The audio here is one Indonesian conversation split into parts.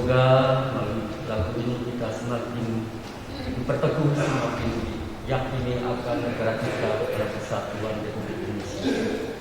Semoga melalui lagu ini kita semakin diperteguh, semakin yakini akan negara kita pada kesatuan Republik Indonesia.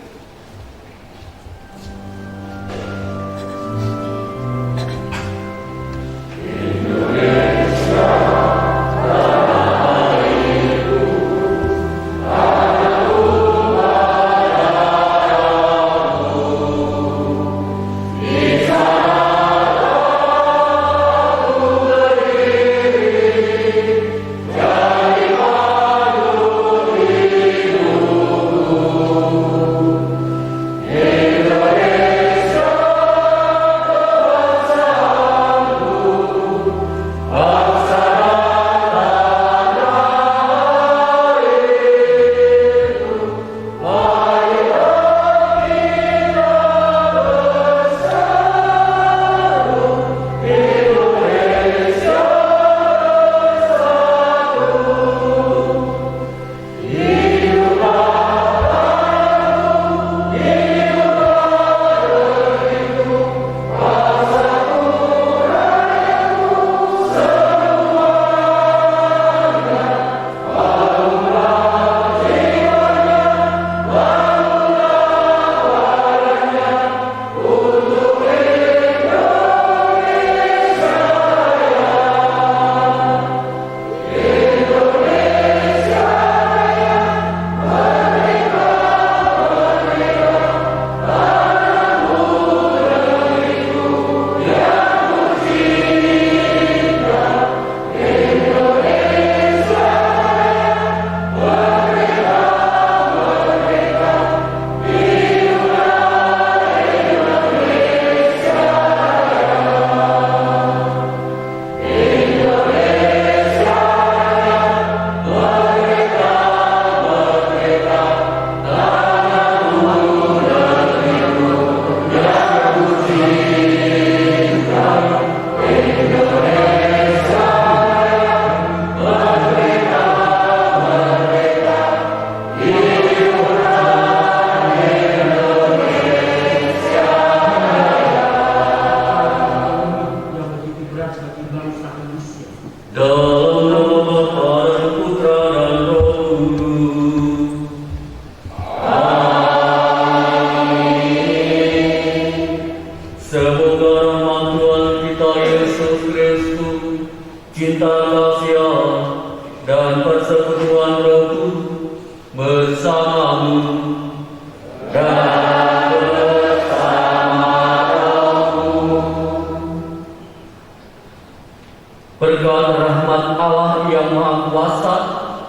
Berkat rahmat Allah yang Maha Kuasa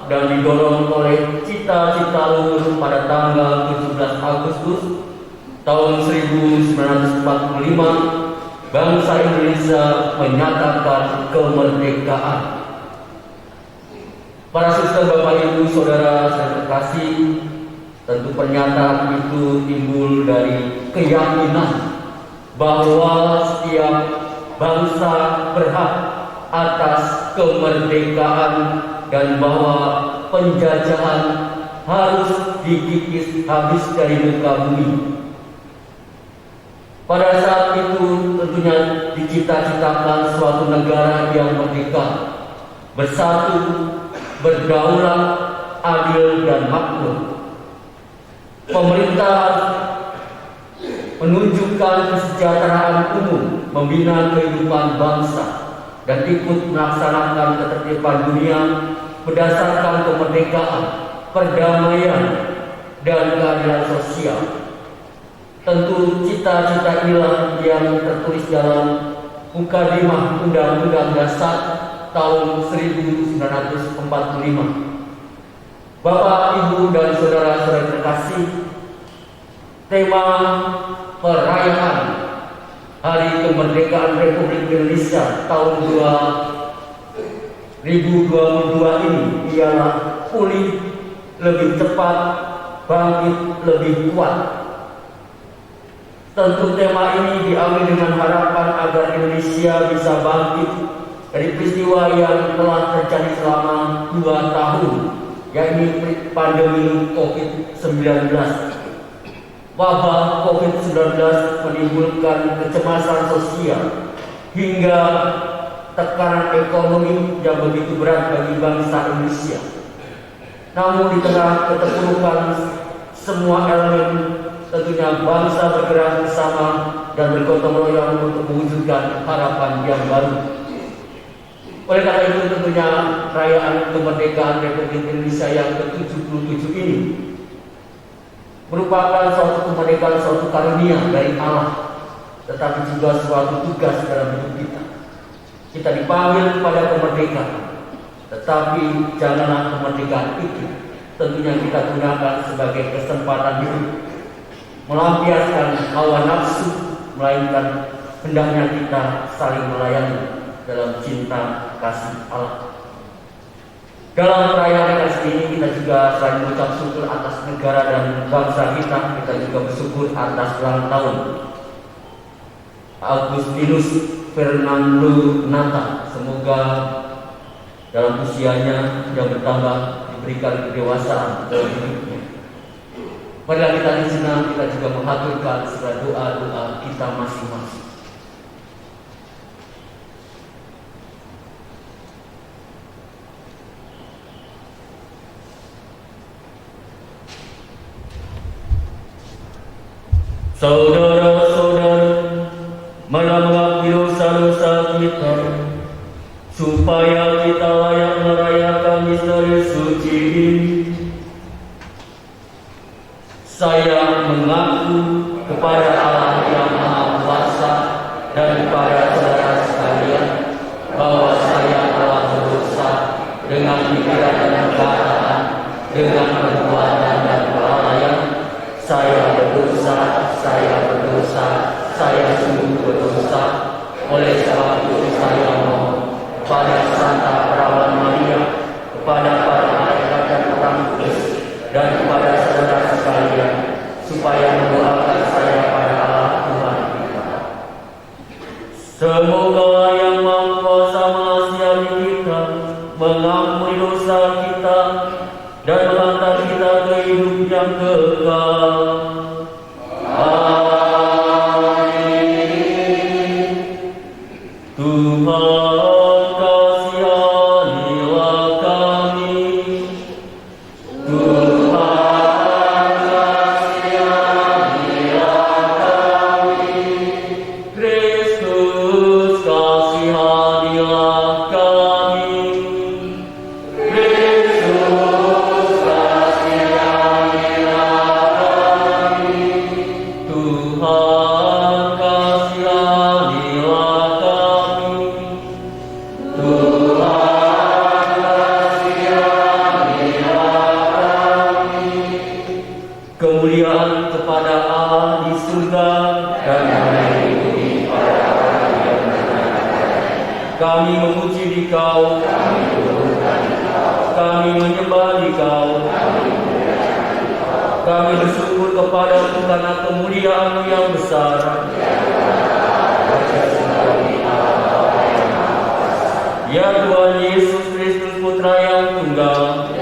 dan didorong oleh cita-cita luhur pada tanggal 17 Agustus tahun 1945, bangsa Indonesia menyatakan kemerdekaan. Para suster, Bapak, Ibu, Saudara saya terkasih, tentu pernyataan itu timbul dari keyakinan bahwa setiap bangsa berhak atas kemerdekaan dan bahwa penjajahan harus dikikis habis dari muka bumi. Pada saat itu tentunya dicita-citakan suatu negara yang merdeka, bersatu, berdaulat, adil dan makmur. Pemerintah menunjukkan kesejahteraan umum, membina kehidupan bangsa, dan ikut melaksanakan ketertiban dunia berdasarkan kemerdekaan, perdamaian, dan keadilan sosial. Tentu cita-cita inilah yang tertulis dalam Mukadimah Undang-Undang Dasar tahun 1945. Bapak, Ibu, dan saudara-saudara terkasih, tema perayaan Hari Kemerdekaan Republik Indonesia tahun 2022 ini ialah pulih lebih cepat, bangkit lebih kuat. Tentu tema ini diambil dengan harapan agar Indonesia bisa bangkit dari peristiwa yang telah terjadi selama 2 tahun, yakni pandemi COVID-19. Wabah COVID-19 menimbulkan kecemasan sosial, hingga tekanan ekonomi yang begitu berat bagi bangsa Indonesia. Namun di tengah keterpurukan semua elemen, tentunya bangsa bergerak bersama dan bergotong royong untuk mewujudkan harapan yang baru. Oleh karena itu tentunya perayaan kemerdekaan Republik Indonesia yang ke-77 ini merupakan suatu kemerdekaan, suatu karunia dari Allah, tetapi juga suatu tugas dalam hidup kita. Kita dipanggil kepada kemerdekaan, tetapi janganlah kemerdekaan itu tentunya kita gunakan sebagai kesempatan hidup melampiaskan hawa nafsu, melainkan hendaknya kita saling melayani dalam cinta kasih Allah. Dalam perayaan kasih ini kita juga selain mengucap syukur atas negara dan bangsa kita juga bersyukur atas ulang tahun Agustinus Fernando Nata. Semoga dalam usianya yang bertambah diberikan kedewasaan dalam hidupnya. Marilah kita di sini kita juga mengaturkan segala doa-doa kita masing-masing. Saudara-saudara, marilah mengakui dosa-dosa kita, supaya kita layak merayakan misteri suci ini. Saya mengaku kepada Allah yang Maha Kuasa dan kepada saudara sekalian bahwa saya telah berdosa dengan pikiran dan perkataan, dengan perbuatan dan kelalaian. Saya berdosa, saya sungguh berdosa. Oleh sebab itu saya mohon kepada Santa Perawan Maria, kepada para malaikat dan orang kudus, dan kepada saudara sekalian, supaya mendoakan saya pada Allah Tuhan kita. Semoga yang Maha Kuasa mengasihani kita, mengampuni dosa kita, dan menghantar kita ke hidup yang kekal. Kemuliaan kepada Allah di surga dan mengikuti para orang yang benar. Kami memuji Dikau, kami menyembah Dikau, kami bersyukur kepadamu karena kemuliaan-Mu yang besar. Ya Tuhan Yesus Kristus Putra yang tunggal,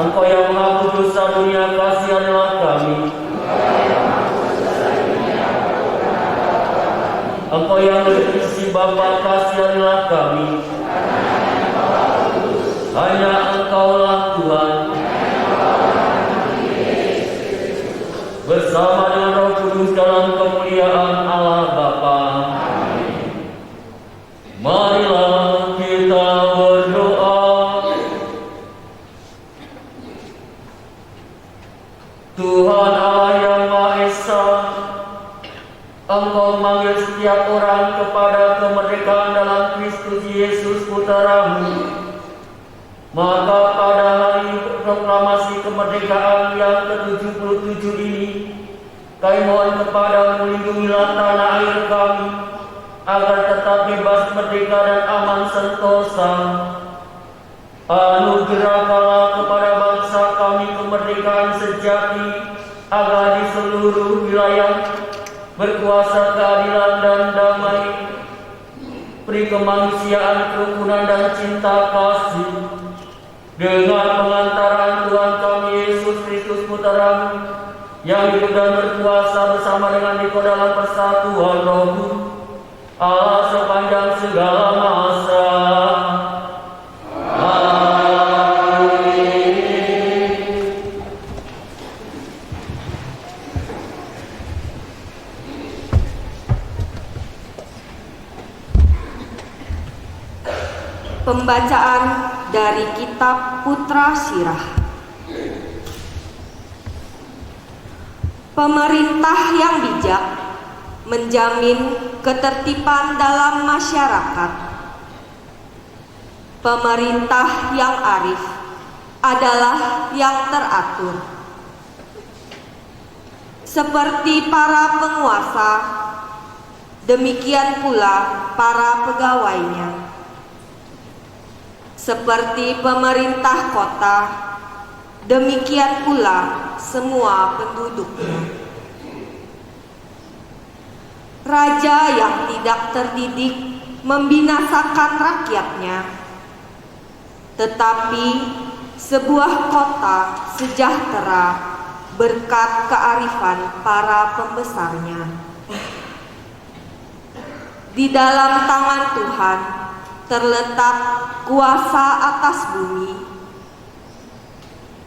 Engkau yang menghapus dosa dunia, kasihanlah kami. Engkau yang berisi Bapa, kasihanlah kami. Hanya Engkaulah Tuhan, bersama dengan Roh Kudus dalam kemuliaan Allah Bapa. Marilah kita berdoa. Tuhan Allah yang Maha Esa, Engkau memanggil setiap orang kepada kemerdekaan dalam Kristus Yesus Putra-Mu. Maka pada hari proklamasi kemerdekaan yang ke-77 ini, kami mohon kepadamu, lindungilah tanah air kami, agar tetap bebas, merdeka dan aman sentosa. Anugerahkanlah kepada bangsa kami kemerdekaan sejati, agar di seluruh wilayah berkuasa keadilan dan damai, beri kemanusiaan, kerukunan dan cinta kasih. Dengan pengantaran Tuhan kami Yesus Kristus Putra-Mu, yang hidup dan berkuasa bersama dengan Engkau dalam persatuan Roh Kudus, Allah sepanjang segala masa. Pembacaan dari Kitab Putra Sirah. Pemerintah yang bijak menjamin ketertiban dalam masyarakat. Pemerintah yang arif adalah yang teratur. Seperti para penguasa, demikian pula para pegawainya. Seperti pemerintah kota, demikian pula semua penduduknya. Raja yang tidak terdidik membinasakan rakyatnya, tetapi sebuah kota sejahtera berkat kearifan para pembesarnya. Di dalam tangan Tuhan terletak kuasa atas bumi,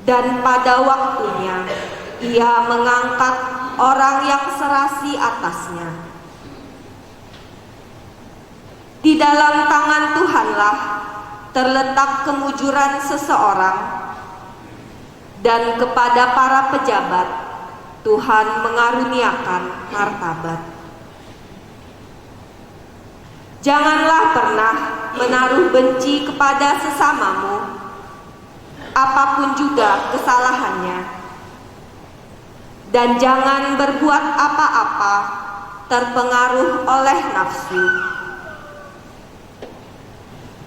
dan pada waktunya Ia mengangkat orang yang serasi atasnya. Di dalam tangan Tuhanlah terletak kemujuran seseorang, dan kepada para pejabat Tuhan mengaruniakan martabat. Janganlah pernah menaruh benci kepada sesamamu, apapun juga kesalahannya, dan jangan berbuat apa-apa terpengaruh oleh nafsu.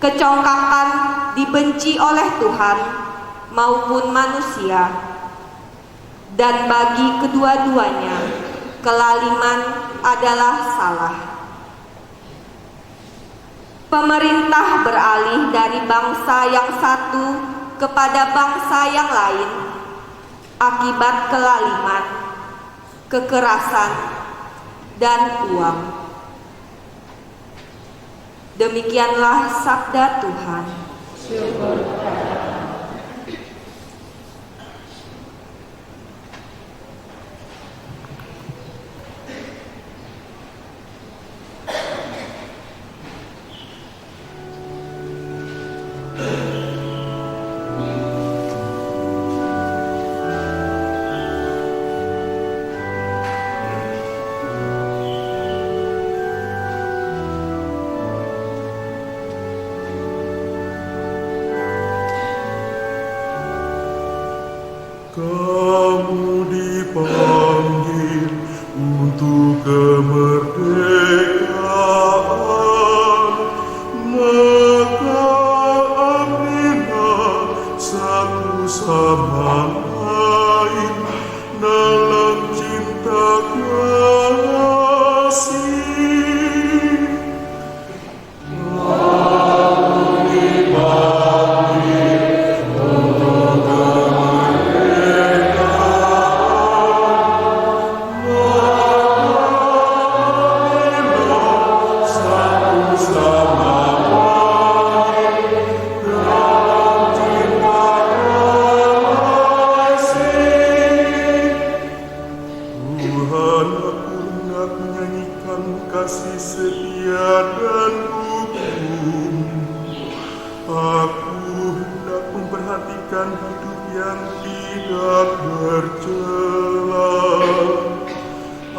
Kecongkakan dibenci oleh Tuhan maupun manusia, dan bagi kedua-duanya kelaliman adalah salah. Pemerintah beralih dari bangsa yang satu kepada bangsa yang lain akibat kelaliman, kekerasan, dan uang. Demikianlah sabda Tuhan. Kamu dipanggil untuk kemerdekaan, maka ambillah satu sama lain dalam cinta kasih. Kasih setia dan hukum. Aku hendak memperhatikan hidup yang tidak bercela.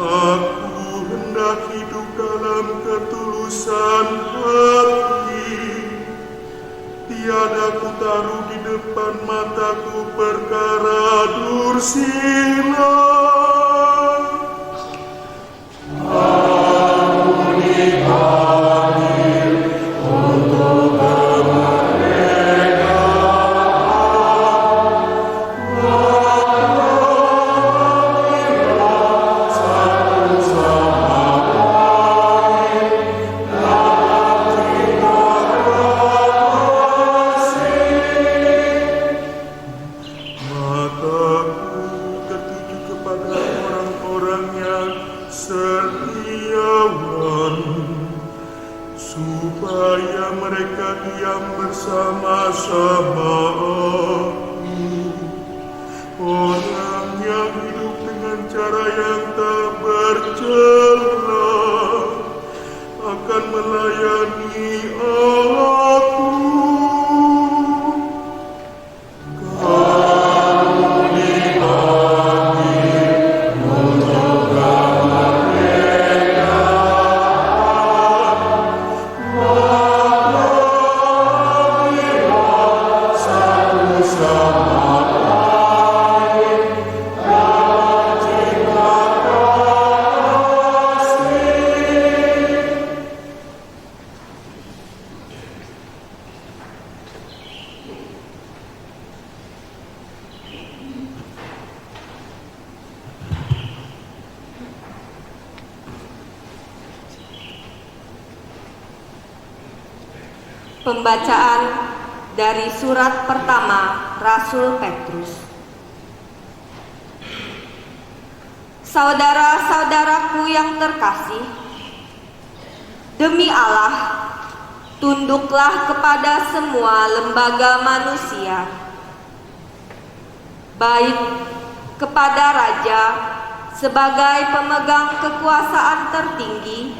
Aku hendak hidup dalam ketulusan hati. Tiada kutaruh di depan mataku perkara dursila. setiawan, supaya mereka diam bersama-sama aku. Orang yang hidup dengan cara yang tak bercela akan melayani aku. Pembacaan dari surat pertama Rasul Petrus. Saudara-saudaraku yang terkasih, demi Allah, tunduklah kepada semua lembaga manusia, baik kepada raja sebagai pemegang kekuasaan tertinggi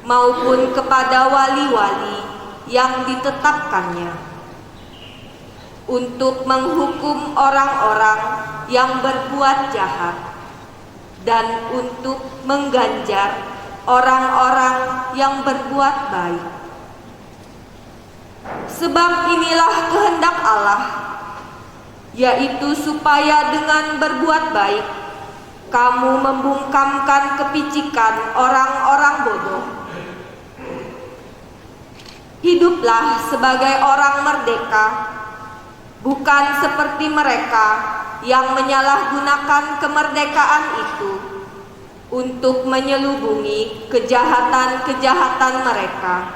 maupun kepada wali-wali yang ditetapkannya, untuk menghukum orang-orang yang berbuat jahat dan untuk mengganjar orang-orang yang berbuat baik. Sebab inilah kehendak Allah, yaitu supaya dengan berbuat baik kamu membungkamkan kepicikan orang-orang bodoh. Hiduplah sebagai orang merdeka, bukan seperti mereka yang menyalahgunakan kemerdekaan itu untuk menyelubungi kejahatan-kejahatan mereka.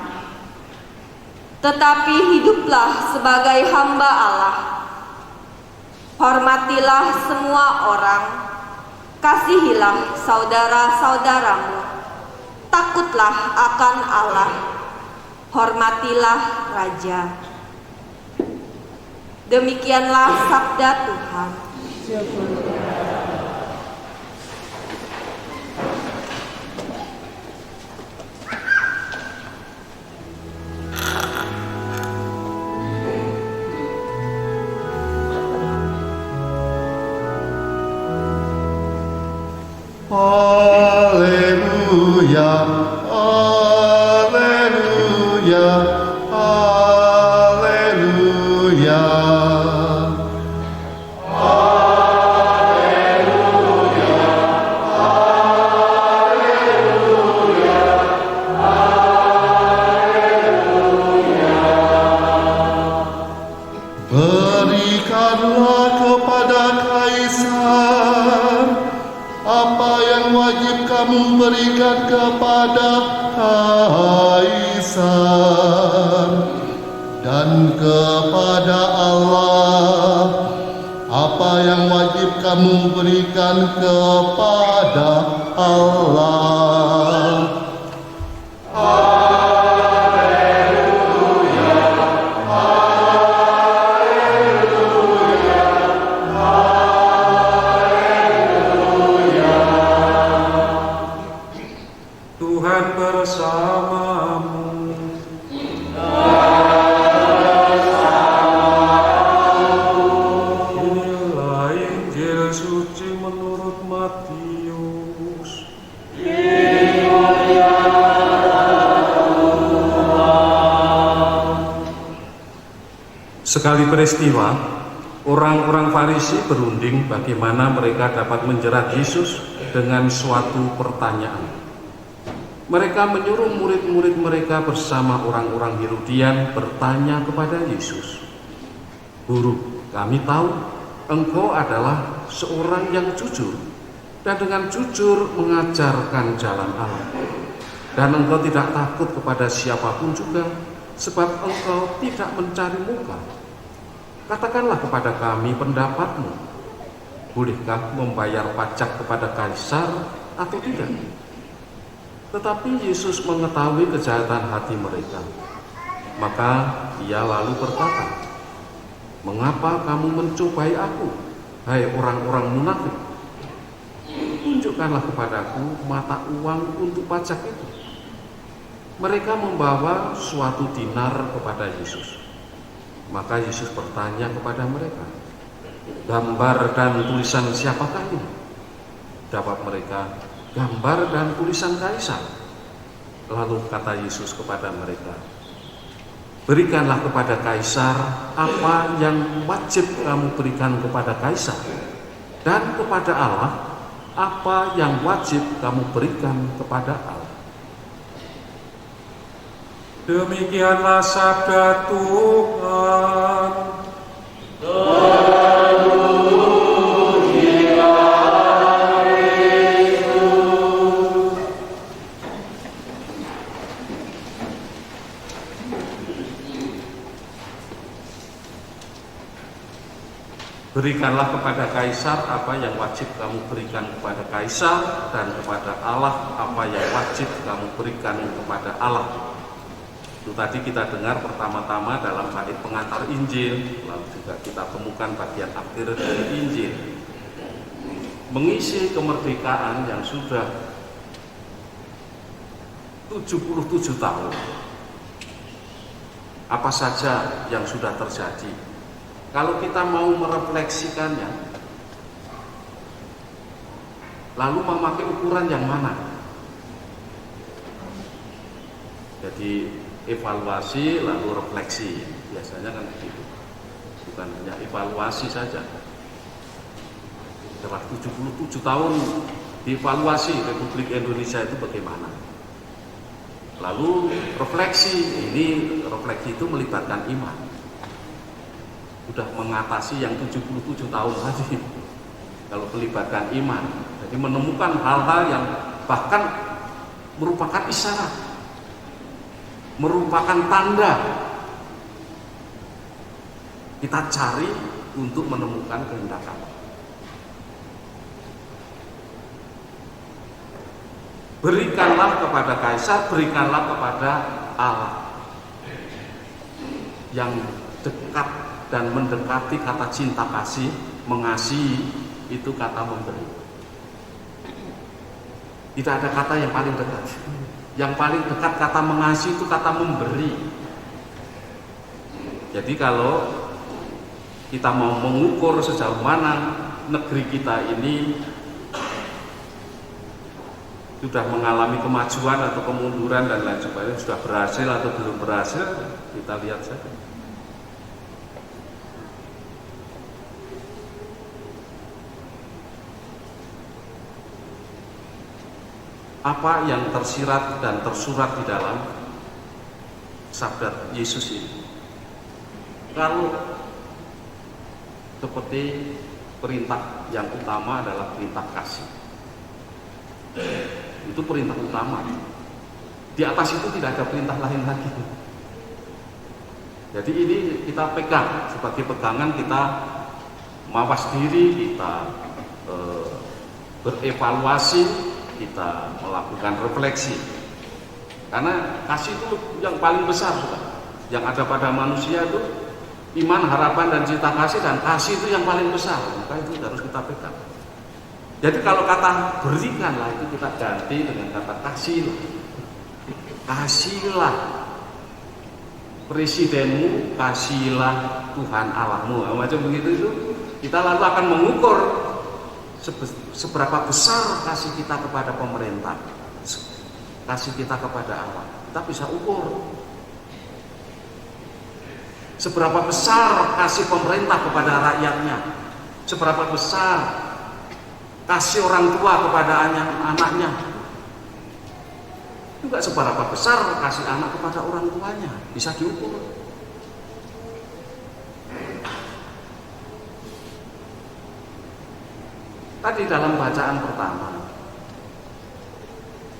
Tetapi hiduplah sebagai hamba Allah. Hormatilah semua orang, kasihilah saudara-saudaramu, takutlah akan Allah, hormatilah raja. Demikianlah sabda Tuhan. Haleluya, haleluya, haleluya. Berikanlah kepada Kaisar apa yang wajib kamu berikan kepada Kaisar, dan kepada Allah apa yang wajib kamu berikan kepada Allah. Tuhan bersamamu. Inilah Injil suci menurut Matius. Sekali peristiwa, orang-orang Farisi berunding bagaimana mereka dapat menjerat Yesus dengan suatu pertanyaan. Mereka menyuruh murid-murid mereka bersama orang-orang Herodian bertanya kepada Yesus, "Guru, kami tahu Engkau adalah seorang yang jujur dan dengan jujur mengajarkan jalan Allah. Dan Engkau tidak takut kepada siapapun juga, sebab Engkau tidak mencari muka. Katakanlah kepada kami pendapatmu. Bolehkah membayar pajak kepada Kaisar atau tidak?" Tetapi Yesus mengetahui kejahatan hati mereka. Maka ia lalu berkata, "Mengapa kamu mencobai aku, hai orang-orang munafik? Tunjukkanlah kepadaku mata uang untuk pajak itu." Mereka membawa suatu dinar kepada Yesus. Maka Yesus bertanya kepada mereka, "Gambar dan tulisan siapakah ini?" Jawab mereka, "Gambar dan tulisan Kaisar." Lalu kata Yesus kepada mereka, "Berikanlah kepada Kaisar apa yang wajib kamu berikan kepada Kaisar, dan kepada Allah apa yang wajib kamu berikan kepada Allah." Demikianlah sabda Tuhan. Berikanlah kepada Kaisar apa yang wajib kamu berikan kepada Kaisar, dan kepada Allah apa yang wajib kamu berikan kepada Allah. Itu tadi kita dengar pertama-tama dalam bait pengantar Injil, lalu juga kita temukan bagian akhir dari Injil, mengisi kemerdekaan yang sudah 77 tahun. Apa saja yang sudah terjadi? Kalau kita mau merefleksikannya, lalu memakai ukuran yang mana? Jadi evaluasi lalu refleksi, biasanya kan begitu. Bukan hanya evaluasi saja. Setelah 77 tahun dievaluasi Republik Indonesia itu bagaimana. Lalu refleksi, ini refleksi itu melibatkan iman. Sudah mengatasi yang 77 tahun tadi. Kalau melibatkan iman, jadi menemukan hal-hal yang bahkan merupakan isyarat, merupakan tanda. Kita cari untuk menemukan kehendak Allah. Berikanlah kepada Kaisar, berikanlah kepada Allah. Yang dekat dan mendekati kata cinta kasih, mengasihi, itu kata memberi. Tidak ada kata yang paling dekat. Yang paling dekat kata mengasihi itu kata memberi. Jadi kalau kita mau mengukur sejauh mana negeri kita ini sudah mengalami kemajuan atau kemunduran dan lain sebagainya, sudah berhasil atau belum berhasil, kita lihat saja. Apa yang tersirat dan tersurat di dalam sabda Yesus ini? Kalau seperti perintah yang utama adalah perintah kasih, itu perintah utama. Di atas itu tidak ada perintah lain lagi. Jadi ini kita pegang sebagai pegangan, kita mawas diri, kita berevaluasi, kita melakukan refleksi. Karena kasih itu yang paling besar, yang ada pada manusia itu iman, harapan, dan cinta kasih, dan kasih itu yang paling besar. Maka itu harus kita pegang. Jadi kalau kata berikanlah itu kita ganti dengan kata kasihlah. Kasihlah presidenmu, kasihlah Tuhan Allahmu. Macam begitu itu kita lalu akan mengukur seberapa besar kasih kita kepada pemerintah, kasih kita kepada Allah. Kita bisa ukur seberapa besar kasih pemerintah kepada rakyatnya, seberapa besar kasih orang tua kepada anaknya, juga seberapa besar kasih anak kepada orang tuanya, bisa diukur. Tadi dalam bacaan pertama,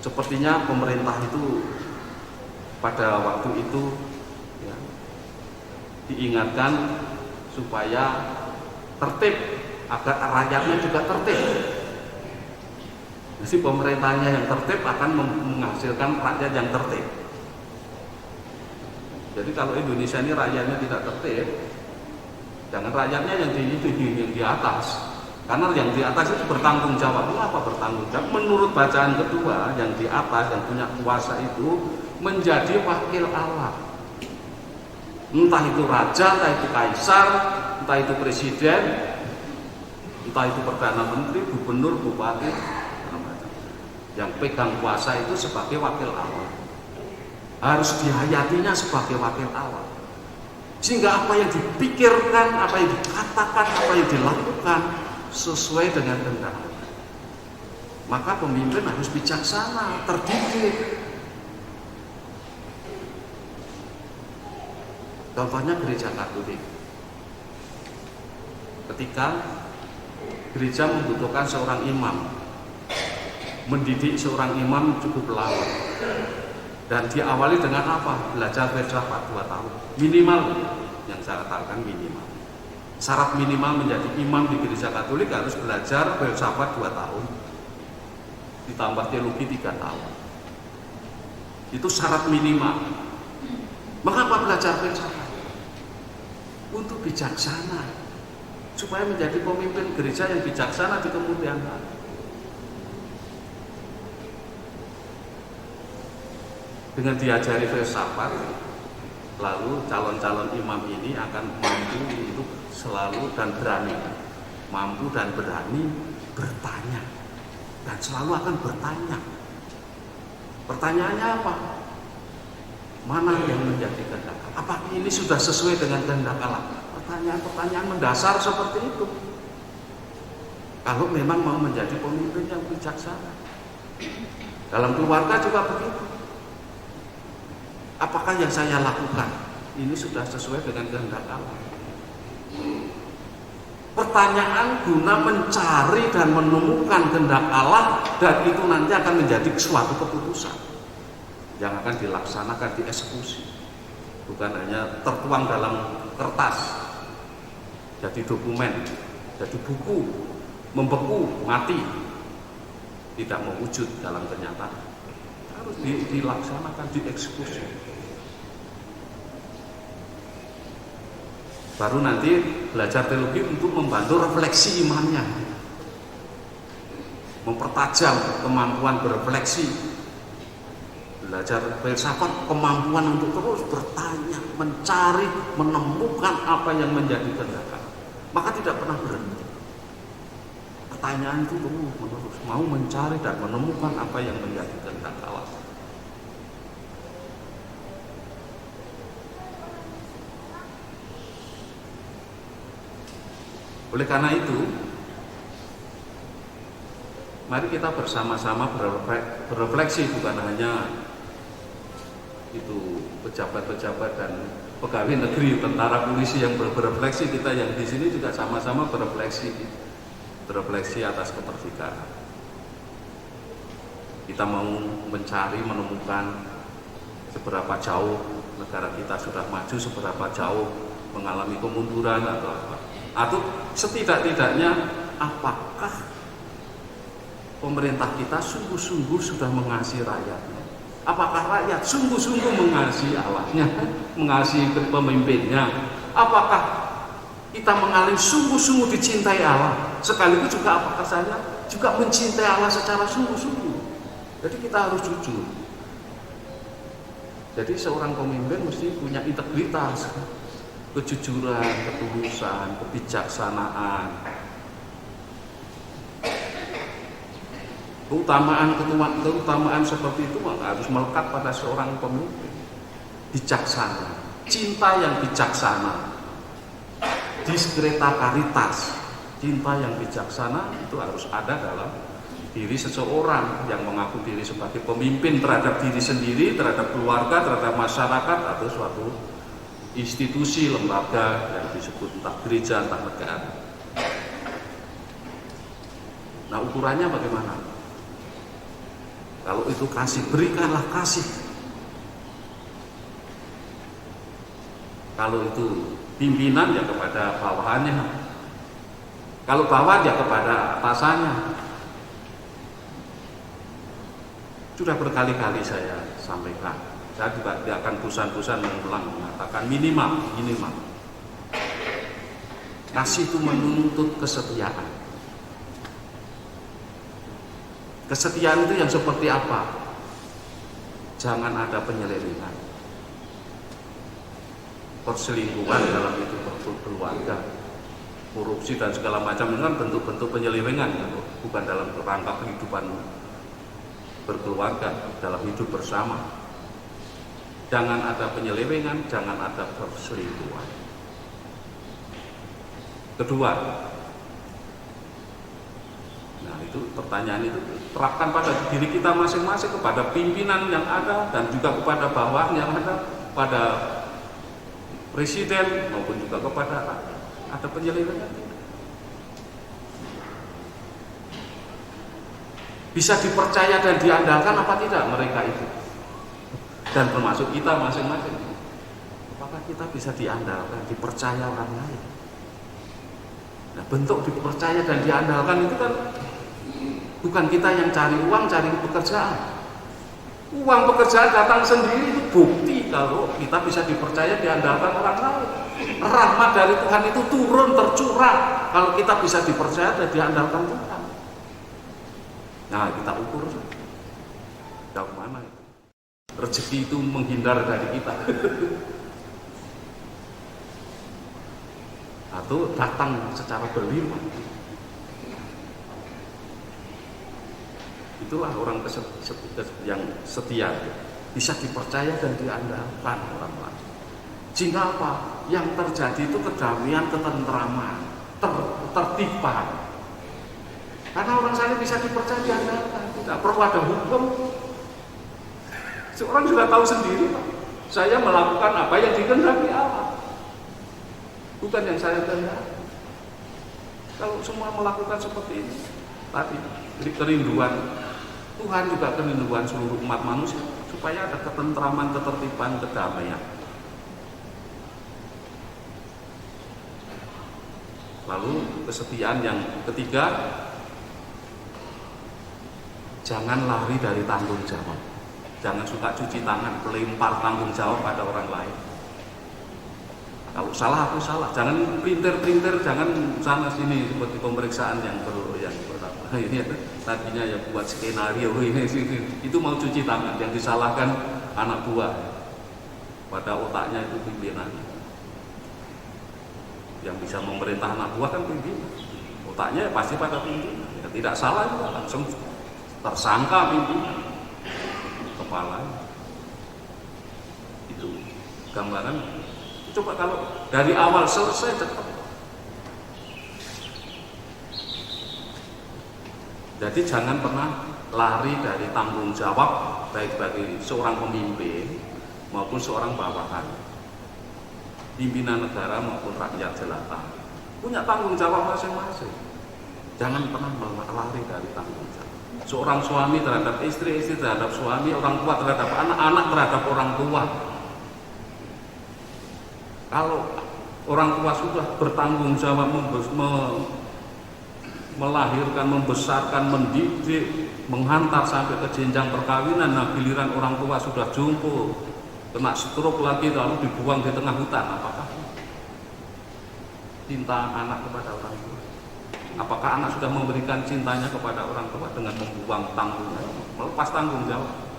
sepertinya pemerintah itu pada waktu itu ya, diingatkan supaya tertib, agar rakyatnya juga tertib. Jadi pemerintahnya yang tertib akan menghasilkan rakyat yang tertib. Jadi kalau Indonesia ini rakyatnya tidak tertib, jangan rakyatnya yang di atas. Karena yang di atas itu bertanggung jawab. Apa bertanggung jawab? Menurut bacaan kedua, yang di atas yang punya kuasa itu menjadi wakil Allah. Entah itu raja, entah itu kaisar, entah itu presiden, entah itu perdana menteri, gubernur, bupati, yang pegang kuasa itu sebagai wakil Allah. Harus dihayatinya sebagai wakil Allah. Sehingga apa yang dipikirkan, apa yang dikatakan, apa yang dilakukan sesuai dengan kehendak Allah. Maka pemimpin harus bijaksana, terdidik. Contohnya gereja Katolik. Ketika gereja membutuhkan seorang imam, mendidik seorang imam cukup lama. Dan diawali dengan apa? Belajar filsafat 2 tahun. Minimal, yang saya katakan minimal. Syarat minimal menjadi imam di gereja Katolik harus belajar filsafat 2 tahun. Ditambah teologi 3 tahun. Itu syarat minimal. Mengapa belajar filsafat? Untuk bijaksana, supaya menjadi pemimpin gereja yang bijaksana di kemudian hari. Dengan diajari filsafat, lalu calon-calon imam ini akan mampu untuk selalu dan berani, mampu dan berani bertanya, dan selalu akan bertanya. Pertanyaannya apa? Mana yang menjadi kehendak Allah? Apakah ini sudah sesuai dengan kehendak Allah? Pertanyaan-pertanyaan mendasar seperti itu. Kalau memang mau menjadi pemimpin yang bijaksana. Dalam keluarga juga begitu. Apakah yang saya lakukan ini sudah sesuai dengan kehendak Allah? Pertanyaan guna mencari dan menemukan kehendak Allah, dan itu nanti akan menjadi suatu keputusan yang akan dilaksanakan, dieksekusi, bukan hanya tertuang dalam kertas, jadi dokumen, jadi buku, membeku, mati, tidak mewujud dalam kenyataan. Harus dilaksanakan, dieksekusi. Baru nanti belajar teologi untuk membantu refleksi imannya, mempertajam kemampuan berefleksi. Belajar filsafat, kemampuan untuk terus bertanya, mencari, menemukan apa yang menjadi kehendak Allah. Maka tidak pernah berhenti. Pertanyaan itu terus menerus, mau mencari dan menemukan apa yang menjadi kehendak Allah. Oleh karena itu, mari kita bersama-sama berefleksi, bukan hanya itu pejabat-pejabat dan pegawai negeri, tentara, polisi yang berefleksi, kita yang di sini juga sama-sama berefleksi atas kemerdekaan. Kita mau mencari, menemukan seberapa jauh negara kita sudah maju, seberapa jauh mengalami kemunduran atau apa. Atau setidak-tidaknya apakah pemerintah kita sungguh-sungguh sudah mengasihi rakyatnya? Apakah rakyat sungguh-sungguh mengasihi Allahnya, mengasihi pemimpinnya? Apakah kita mengalami sungguh-sungguh dicintai Allah? Sekaligus juga apakah saya juga mencintai Allah secara sungguh-sungguh? Jadi kita harus jujur. Jadi seorang pemimpin mesti punya integritas, kejujuran, ketulusan, kebijaksanaan. Keutamaan seperti itu harus melekat pada seorang pemimpin. Bijaksana, cinta yang bijaksana, diskreta caritas, cinta yang bijaksana itu harus ada dalam diri seseorang yang mengaku diri sebagai pemimpin terhadap diri sendiri, terhadap keluarga, terhadap masyarakat, atau suatu institusi, lembaga yang disebut entah gereja, entah negara. Nah, ukurannya bagaimana? Kalau itu kasih, berikanlah kasih. Kalau itu pimpinan, ya kepada bawahannya. Kalau bawahan, ya kepada atasannya. Sudah berkali-kali saya sampaikan. Saya juga tidak akan bosan-bosan mengulang mengatakan minimal. Kasih itu menuntut kesetiaan. Kesetiaan itu yang seperti apa? Jangan ada penyelewengan, perselingkuhan dalam hidup berkeluarga, korupsi dan segala macam itu kan bentuk-bentuk penyelewengan, bukan dalam rangka kehidupan berkeluarga, dalam hidup bersama. Jangan ada penyelewengan, jangan ada perselingkuhan. Kedua, nah itu pertanyaan itu terapkan pada diri kita masing-masing, kepada pimpinan yang ada dan juga kepada bawahan yang ada, pada presiden maupun juga kepada ada penyelewengan. Bisa dipercaya dan diandalkan apa tidak mereka itu? Dan termasuk kita masing-masing. Apakah kita bisa diandalkan, dipercaya orang lain? Nah, bentuk dipercaya dan diandalkan itu kan bukan kita yang cari uang, cari pekerjaan. Uang pekerjaan datang sendiri, itu bukti kalau kita bisa dipercaya, diandalkan orang lain. Rahmat dari Tuhan itu turun, tercurah kalau kita bisa dipercaya dan diandalkan Tuhan. Nah, kita ukur jauh mana itu. Rezeki itu menghindar dari kita atau datang secara berlimpah. Itulah orang yang setia, bisa dipercaya dan diandalkan orang lain. Sehingga apa? Yang terjadi itu kedamaian, ketentraman, tertiban. Karena orang saleh bisa dipercaya, diandalkan, tidak perlu ada hukum. Seorang sudah tahu sendiri, Pak. Saya melakukan apa yang dikehendaki Allah, bukan yang saya kehendaki. Kalau semua melakukan seperti ini, tadi kerinduan Tuhan juga kerinduan seluruh umat manusia supaya ada ketentraman, ketertiban, kedamaian. Lalu kesetiaan yang ketiga, jangan lari dari tanggung jawab. Jangan suka cuci tangan, melempar tanggung jawab pada orang lain. Kalau salah aku salah, jangan printer, jangan sana sini seperti pemeriksaan yang pertama. Ini tadinya yang buat skenario ini itu mau cuci tangan, yang disalahkan anak buah, pada otaknya itu pimpinan. Yang bisa memerintah anak buah kan pimpinan, otaknya pasti pada pimpinan. Ya, tidak salah juga langsung tersangka pimpinan, kepala. Itu gambaran. Coba kalau dari awal selesai cepat. Jadi jangan pernah lari dari tanggung jawab, baik bagi seorang pemimpin maupun seorang bawahan, pimpinan negara maupun rakyat jelata, punya tanggung jawab masing-masing. Jangan pernah lari dari tanggung jawab. Seorang suami terhadap istri, istri terhadap suami, orang tua terhadap anak, anak terhadap orang tua. Kalau orang tua sudah bertanggung jawab melahirkan, membesarkan, mendidik, menghantar sampai ke jenjang perkawinan, nah giliran orang tua sudah jompo, kena stroke lagi lalu dibuang di tengah hutan, apakah cinta anak kepada orang tua? Apakah anak sudah memberikan cintanya kepada orang tua dengan membuang tanggungan, melepas tanggung jawab?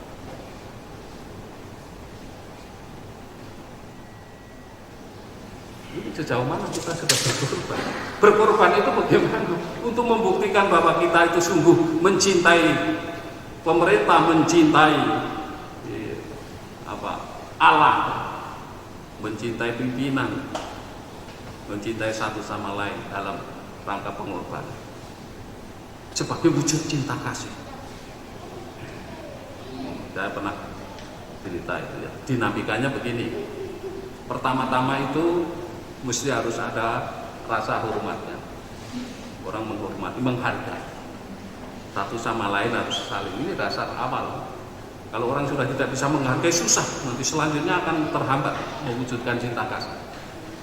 Ini sejauh mana kita sudah berkorban? Berkorban itu bagaimana? Untuk membuktikan bahwa kita itu sungguh mencintai pemerintah, mencintai Allah, mencintai pimpinan, mencintai satu sama lain dalam rangka pengorbanan sebagai wujud cinta kasih. Saya pernah cerita itu ya. Dinamikanya begini. Pertama-tama itu mesti harus ada rasa hormatnya. Orang menghormati, menghargai. Satu sama lain harus saling. Ini dasar awal. Kalau orang sudah tidak bisa menghargai, susah. Nanti selanjutnya akan terhambat mewujudkan cinta kasih.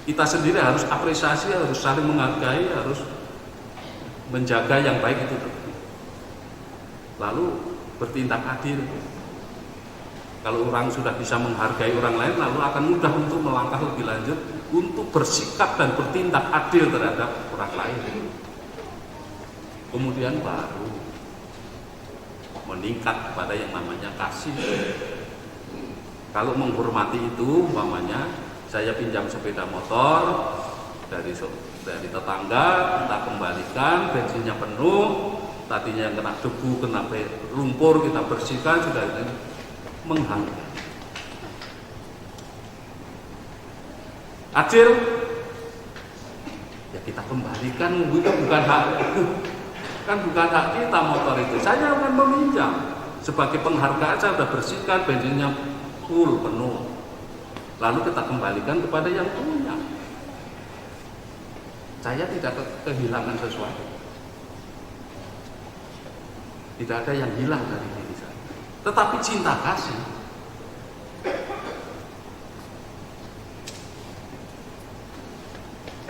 Kita sendiri harus apresiasi, harus saling menghargai, harus menjaga yang baik itu. Lalu bertindak adil. Kalau orang sudah bisa menghargai orang lain, lalu akan mudah untuk melangkah lebih lanjut untuk bersikap dan bertindak adil terhadap orang lain. Kemudian baru meningkat kepada yang namanya kasih. Kalau menghormati itu, umpamanya saya pinjam sepeda motor dari tetangga, kita kembalikan, bensinnya penuh, tadinya yang kena debu, kena lumpur, kita bersihkan, sudah ini menghargai. Adil, ya kita kembalikan, itu bukan hak, kan bukan hak kita motor itu. Saya akan meminjam sebagai penghargaan, saya sudah bersihkan, bensinnya full penuh, lalu kita kembalikan kepada yang punya. Saya tidak kehilangan sesuatu, tidak ada yang hilang dari diri saya, tetapi cinta kasih.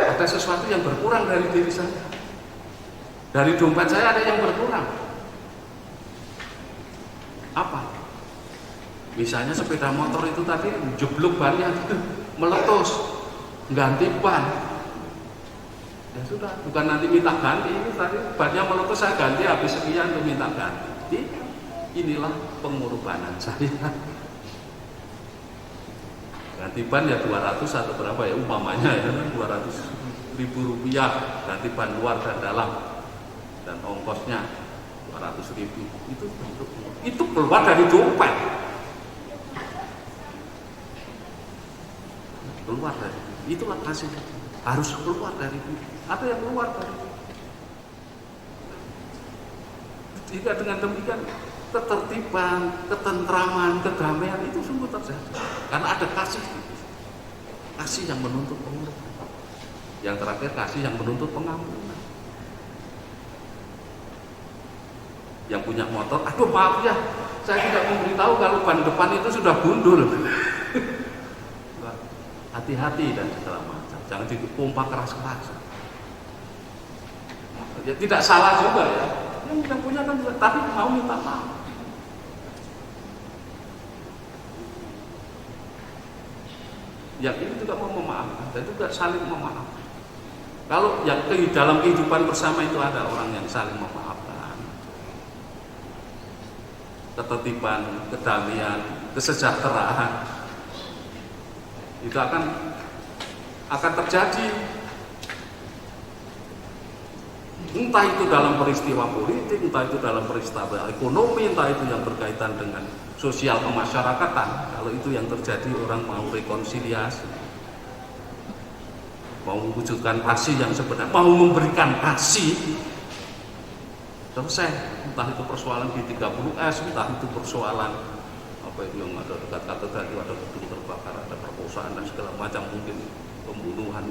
Ada sesuatu yang berkurang dari diri saya, dari dompet saya ada yang berkurang. Apa? Misalnya sepeda motor itu tadi jeblok bannya meletus, ganti ban. Ya sudah, bukan nanti minta ganti, ini tadi bannya meletus saya ganti habis sekian untuk minta ganti. Inilah pengorbanan saya. Ganti ban ya 200 atau berapa ya umpamanya ya, 200.000 rupiah ganti ban luar dan dalam, dan ongkosnya 200.000. Itu keluar dari dompet, keluar dari, itulah kasih, harus keluar dari, ada yang keluar dari. Jika dengan demikian ketertiban, ketentraman, kedamaian itu sungguh terjadi karena ada kasih, kasih yang menuntut pengorbanan. Yang terakhir, kasih yang menuntut pengampunan. Yang punya motor, aduh maaf ya, saya tidak memberitahu kalau ban depan itu sudah gundul. Hati-hati dan segala macam, jangan dipompa keras-keras. Ya, tidak salah juga ya, yang punya kan juga, tapi mau minta maaf. Yang ini juga mau memaafkan dan juga saling memaafkan. Kalau yang dalam kehidupan bersama itu ada orang yang saling memaafkan, ketertiban, kedamaian, kesejahteraan, itu akan terjadi. Entah itu dalam peristiwa politik, entah itu dalam peristiwa ekonomi, entah itu yang berkaitan dengan sosial kemasyarakatan. Kalau itu yang terjadi, orang mau rekonsiliasi, mau mewujudkan kasih yang sebenarnya, mau memberikan kasih, selesai. Entah itu persoalan G30S, entah itu persoalan apa itu yang ada dekat katedral, ada gedung terbakar, ada perkosaan dan segala macam, mungkin pembunuhan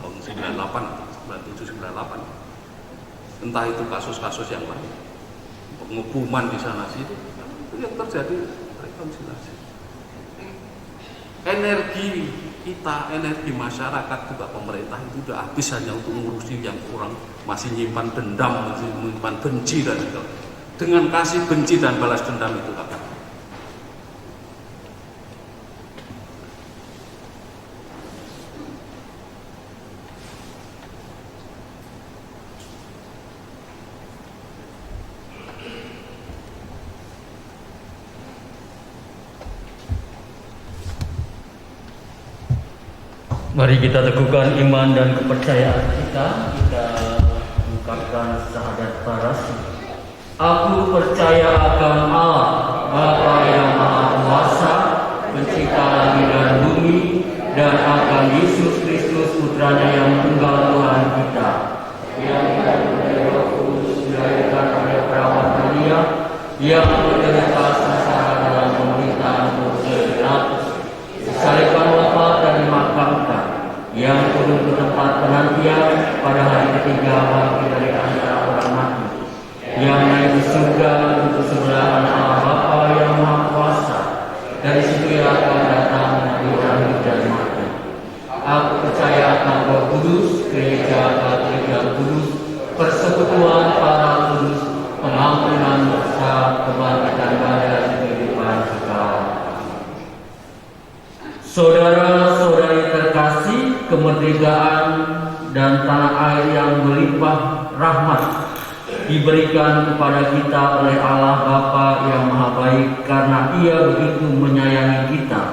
tahun 98 atau 97, 98. Entah itu kasus-kasus yang lain, pengebuman di sana sini, itu yang terjadi rekonsiliasi. Energi kita, energi masyarakat juga pemerintah itu sudah habis hanya untuk mengurusi yang orang masih nyimpan dendam, masih menyimpan benci dan segala. Dengan kasih, benci dan balas dendam itu akan. Mari kita teguhkan iman dan kepercayaan kita. Kita ungkapkan syahadat parasi. Aku percaya akan Allah, Bapa yang Maha Kuasa, pencipta langit dan bumi, dan akan Yesus Kristus Putranya yang tunggal Tuhan kita, yang dari Roh Kudus dilahirkan oleh perawan Maria, yang menderita sengsara dalam pemerintahan Pontius Pilatus, disalibkan, wafat dan dimakamkan, yang turun ke tempat penantian pada hari ketiga bangkit dari antara orang mati, yang naik ke surga untuk sebelah kanan Allah Bapa yang Maha Kuasa. Dari situ ia akan datang mengadili hidup dan mati. Aku percaya akan Roh Kudus, gereja Katolik yang kudus, persekutuan para kudus, pengampunan dosa, kebaikan Saudara-saudari terkasih, kemerdekaan dan tanah air yang berlimpah rahmat diberikan kepada kita oleh Allah Bapa yang Maha Baik karena Ia begitu menyayangi kita.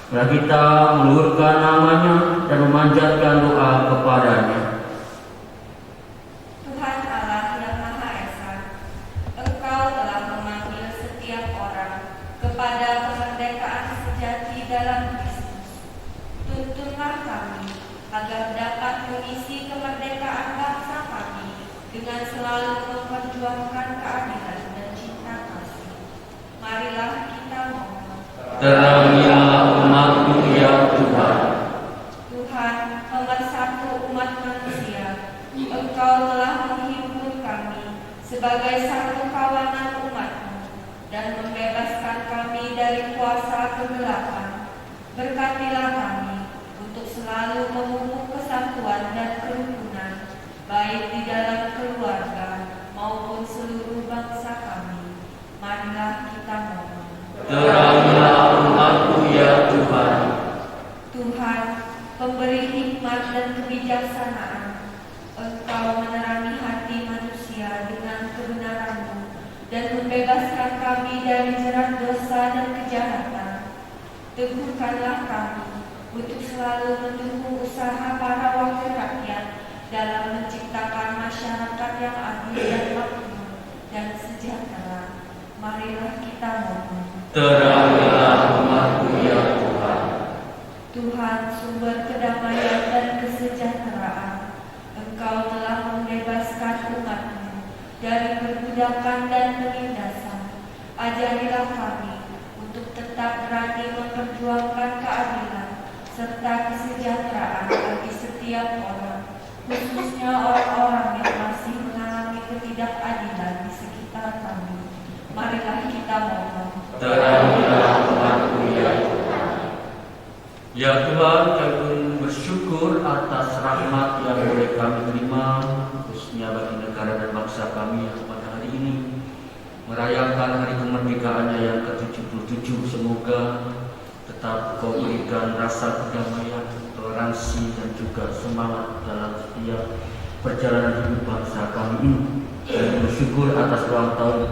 Mari kita meluhurkan namanya dan memanjatkan doa kepadanya. Tuhan Allah yang Maha Esa, Engkau telah memanggil setiap orang kepada kemerdekaan sejati dalam Kristus. Tuntunlah kami agar dapat mengisi kemerdekaan bangsa kami dengan selalu memperjuangkan keadilan dan cinta kasih. Marilah kita mohon. Terangilah umat-Mu ya Tuhan. Tuhan, pemersatu umat manusia, Engkau telah menghimpun kami sebagai satu kawanan umat-Mu dan membebaskan kami dari kuasa kegelapan. Berkatilah kami untuk selalu memupuk kesatuan dan kerukunan, baik di dalam keluarga maupun seluruh bangsa kami. Marilah kita mohon. Terangilah umat-Mu ya Tuhan. Tuhan, pemberi hikmat dan kebijaksanaan, Engkau menerangi hati manusia dengan kebenaran-Mu dan membebaskan kami dari jerat dosa dan kejahatan. Teguhkanlah kami untuk selalu mendukung usaha para wakil rakyat dalam menciptakan masyarakat yang adil dan makmur dan sejahtera. Marilah kita mohon. Terangilah umat-Mu ya Tuhan. Tuhan, sumber kedamaian dan kesejahteraan, Engkau telah membebaskan umat-Mu dari perbudakan dan penindasan. Ajarilah kami untuk tetap berani memperjuangkan keadilan serta kesejahteraan bagi setiap orang, khususnya orang-orang yang masih mengalami ketidakadilan di sekitar kami. Marilah kita mohon. Terangilah umat-Mu ya Tuhan. Ya Tuhan, kami pun bersyukur atas rahmat yang boleh kami terima, khususnya bagi negara dan bangsa kami yang pada hari ini merayakan hari kemerdekaannya yang ke-77. Semoga tetap Kau berikan rasa kedamaian, toleransi dan juga semangat dalam setiap perjalanan hidup bangsa kami ini. Kami bersyukur atas ulang tahun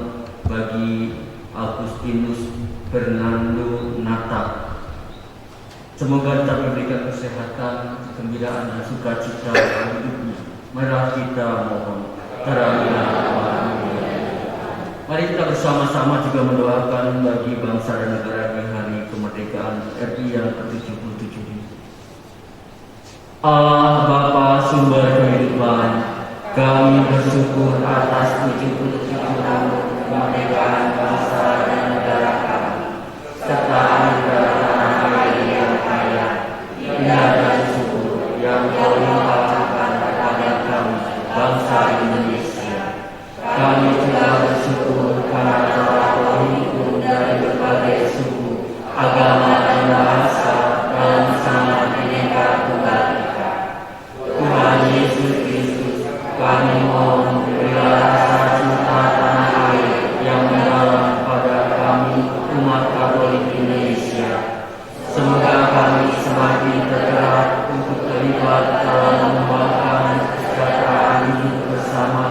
bagi Agustinus Fernando Nata. Semoga tetap diberikan kesehatan, kegembiraan dan sukacita dalam hidupnya. Mari kita mohon. Terangilah umat-Mu. Mari kita bersama-sama juga mendoakan bagi bangsa dan negara di hari kemerdekaan RI yang ke-77 ini. Allah Bapa sumber kehidupan, kami bersyukur atas 77 tahun kemerdekaan bangsa dan negara kami, serta anugerah tanah air yang kaya, indah dan subur yang Kau limpahkan kepada kami, bangsa Indonesia. Kami juga bersyukur karena telah Kau himpun dari berbagai suku, agama dan bahasa dalam sama Bhinneka Tunggal Ika. Tuhan Yesus Kristus, kami mohon berilah rasa cinta tanah air yang mendalam pada kami umat Katolik Indonesia. Semoga kami semakin tergerak untuk terlibat dalam mengembangkan kesejahteraan hidup bersama,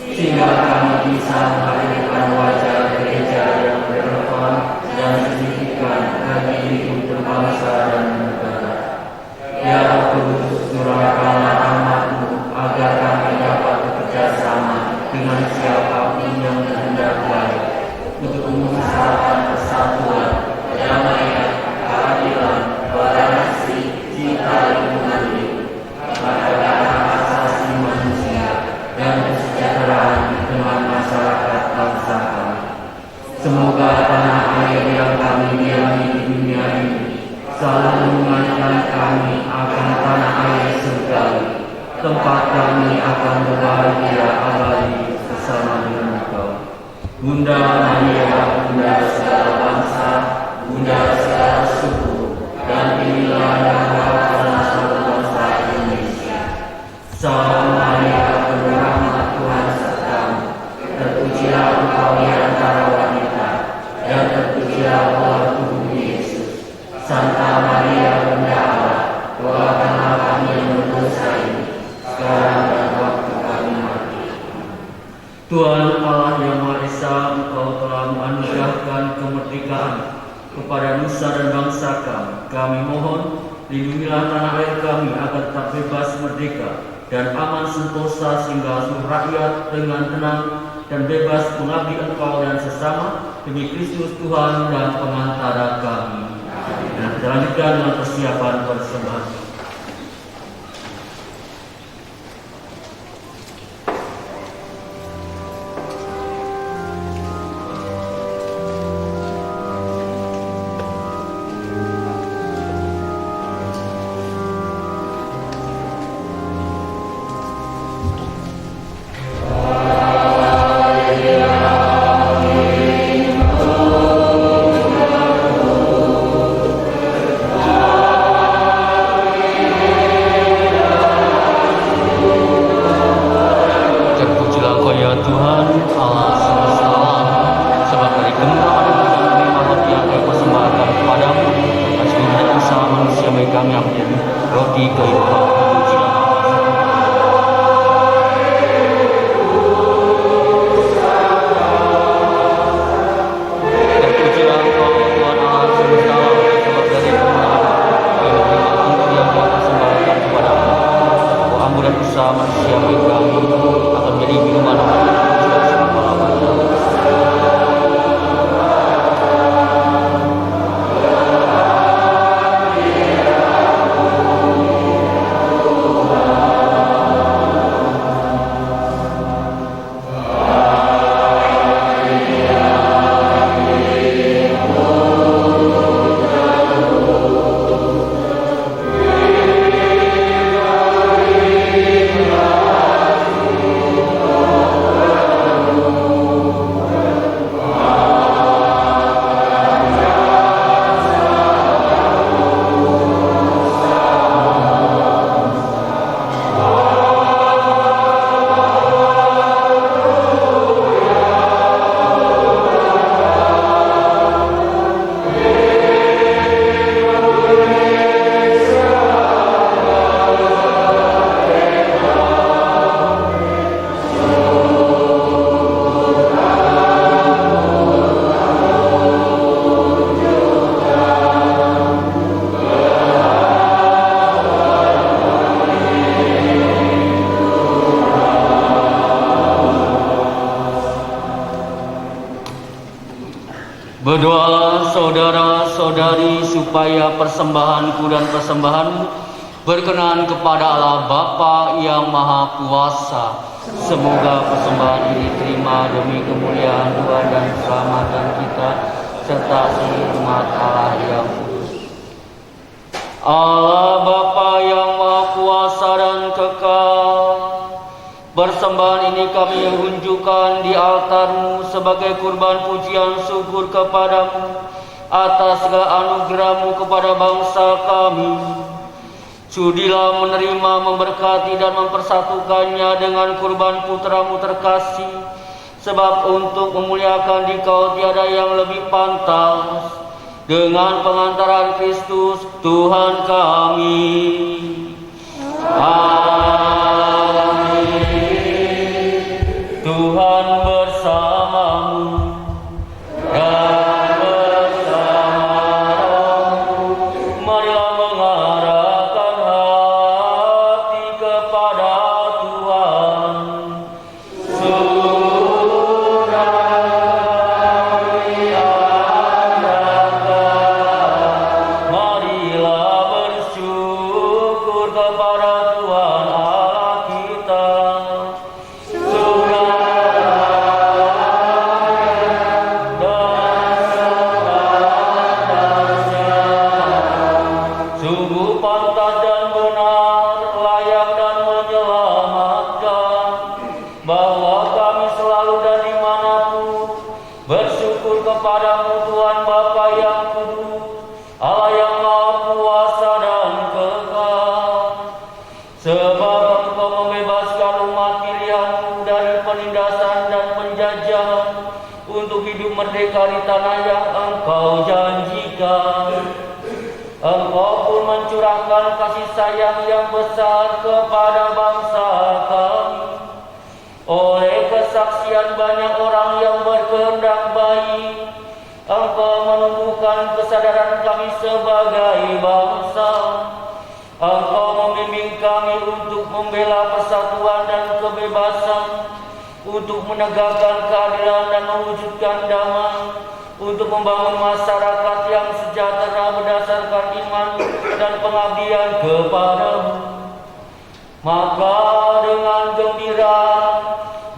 sehingga kami bisa menghadirkan wajah gereja yang relevan dan signifikan bagi hidup berbangsa dan negara. Ya Kudus, curahkanlah rahmat-Mu agar kami dapat bekerja sama dengan siapapun yang berkehendak baik untuk mengusahakan persatuan, kedamaian, keadilan, toleransi, cinta lingkungan hidup, kemerdekaan hak asasi manusia, dan kesejahteraan di tengah masyarakat bangsa kami. Semoga tanah air yang kami diami di dunia ini selalu mengingatkan kami akan tanah air surgawi, tempat kami akan berbahagia abadi bersama dengan Engkau. Bunda Maria, Bunda segala bangsa, Bunda segala suku, dan inilah yang mewakilkan seluruh bangsa Indonesia. Salam Maria, penuh rahmat Tuhan sertamu. Terpujilah Engkau di antara wanita, dan terpujilah buah tubuh Yesus. Santa Maria kemerdekaan kepada nusa dan bangsa kami mohon, lindungilah tanah air kami agar tetap bebas, merdeka, dan aman sentosa sehingga seluruh rakyat dengan tenang dan bebas mengabdi Engkau dan sesama demi Kristus Tuhan dan pengantara kami. Dan kita lanjutkan dengan persiapan persembahan. Berdoalah saudara-saudari supaya persembahanku dan persembahanmu berkenan kepada Allah Bapa yang Maha Kuasa. Semoga persembahan ini diterima demi kemuliaan Tuhan dan keselamatan kita serta seluruh umat Allah yang kudus. Allah Bapa yang Maha Kuasa dan kekal, persembahan ini kami unjukkan di altar-Mu sebagai kurban pujian syukur kepadamu atas segala anugerah-Mu kepada bangsa kami. Sudilah menerima, memberkati dan mempersatukannya dengan kurban putra-Mu terkasih, sebab untuk memuliakan Dikau tiada yang lebih pantas, dengan pengantaran Kristus Tuhan kami. Amin. Tuhan bersamamu dan bersamamu. Marilah mengarahkan hati kepada Tuhan. Surau diandalkan. Marilah bersyukur kepada Tuhan Allah kita. Sungguh pantas dan benar, layak dan menyelamatkan, bahwa kami selalu dan dimanapun bersyukur kepadamu Tuhan Bapa yang kudus, Allah yang Maha Kuasa dan kekal. Sebab Engkau membebaskan umat pilihan-Mu dari penindasan dan penjajahan untuk hidup merdeka di tanah yang Engkau janjikan. Engkau pun mencurahkan kasih sayang yang besar kepada bangsa kami oleh kesaksian banyak orang yang berkehendak baik Engkau menumbuhkan kesadaran kami sebagai bangsa. Engkau membimbing kami untuk membela persatuan dan kebebasan, untuk menegakkan keadilan dan mewujudkan damai, untuk membangun masyarakat yang sejahtera berdasarkan iman dan pengabdian kepadamu. Maka dengan gembira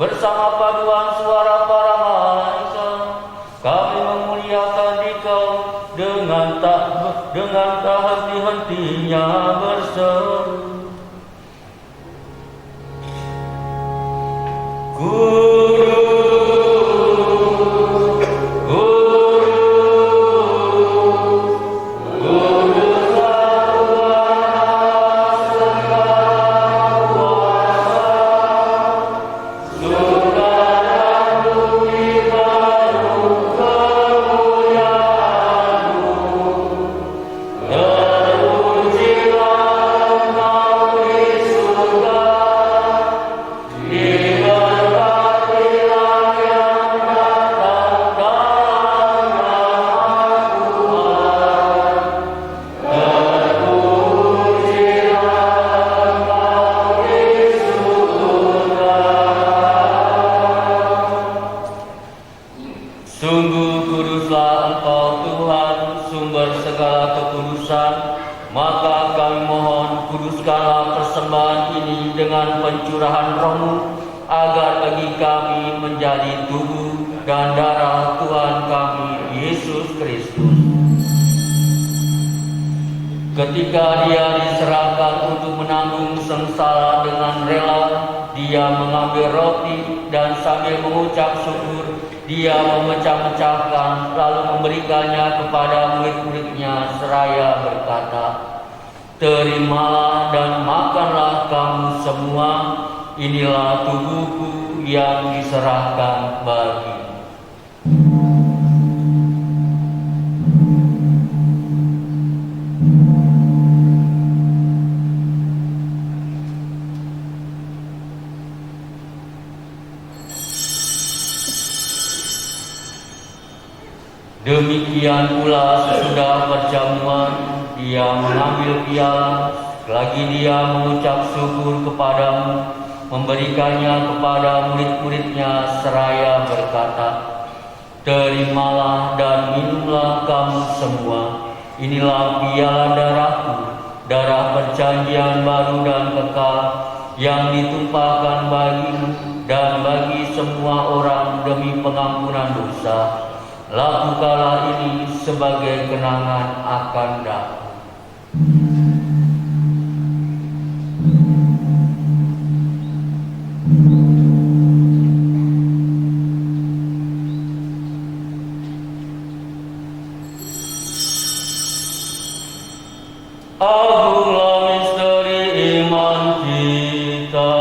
bersama paduan suara para malaikat, kami memuliakan Dikau dengan tak henti-hentinya berseru. Sungguh kuduslah Engkau Tuhan, sumber segala kekudusan. Maka kami mohon, kuduskanlah persembahan ini dengan pencurahan Roh-Mu, agar bagi kami menjadi tubuh dan darah Tuhan kami Yesus Kristus. Ketika Dia diserahkan untuk menanggung sengsara dengan rela, Dia mengambil roti dan sambil mengucap syukur, Dia memecah-mecahkan lalu memberikannya kepada murid-muridnya seraya berkata, "Terimalah dan makanlah kamu semua, inilah tubuhku yang diserahkan bagimu." Demikian pula sesudah perjamuan, Dia mengambil piala, lagi Dia mengucap syukur kepadamu, memberikannya kepada murid-muridnya seraya berkata, "Terimalah dan minumlah kamu semua, inilah piala darahku, darah perjanjian baru dan kekal, yang ditumpahkan bagimu dan bagi semua orang demi pengampunan dosa. Lakukanlah ini sebagai kenangan akan aku." Agunglah misteri iman kita.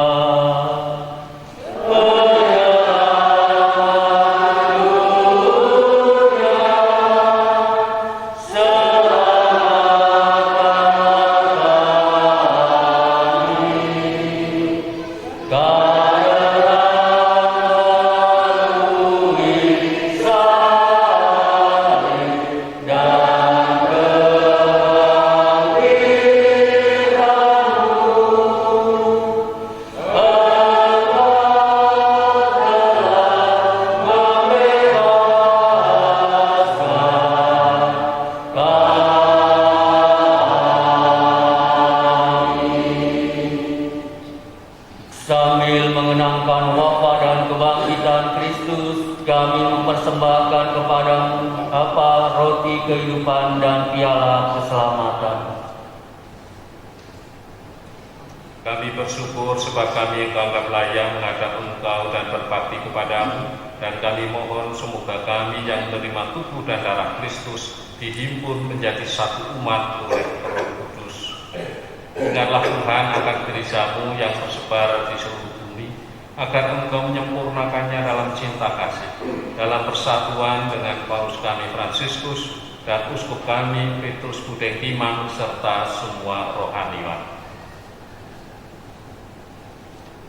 Sambil mengenangkan wafat dan kebangkitan Kristus, kami mempersembahkan kepadamu roti kehidupan dan piala keselamatan. Kami bersyukur sebab kami Engkau anggap layak menghadap Engkau dan berbakti kepadamu, dan kami mohon semoga kami yang menerima tubuh dan darah Kristus dihimpun menjadi satu umat oleh Roh Kudus. Ingatlah Tuhan akan gereja-Mu yang tersebar di seluruh bumi, agar Engkau menyempurnakannya dalam cinta kasih, dalam persatuan dengan Paus kami Fransiskus dan Uskup kami Petrus Budeng Timang serta semua rohaniwan.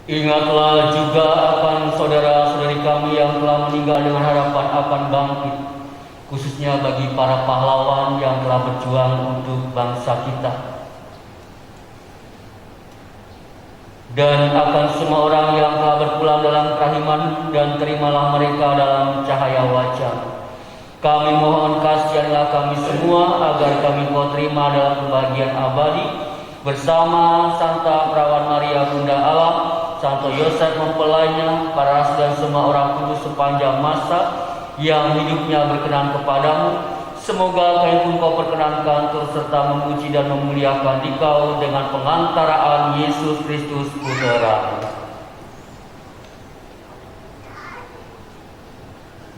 Ingatlah juga akan saudara-saudari kami yang telah meninggal dengan harapan akan bangkit. khususnya bagi para pahlawan yang telah berjuang untuk bangsa kita. Dan akan semua orang yang telah berpulang dalam kerahiman, dan terimalah mereka dalam cahaya wajah. Kami mohon kasihanlah kami semua, agar kami kau terima dalam kebahagiaan abadi, bersama Santa Perawan Maria Bunda Allah, Santo Yosef mempelainya, para rasul dan semua orang kudus sepanjang masa yang hidupnya berkenan kepadamu. Semoga kami pun kau perkenankan turut serta memuji dan memuliakan Dikau dengan pengantaraan Yesus Kristus Putera.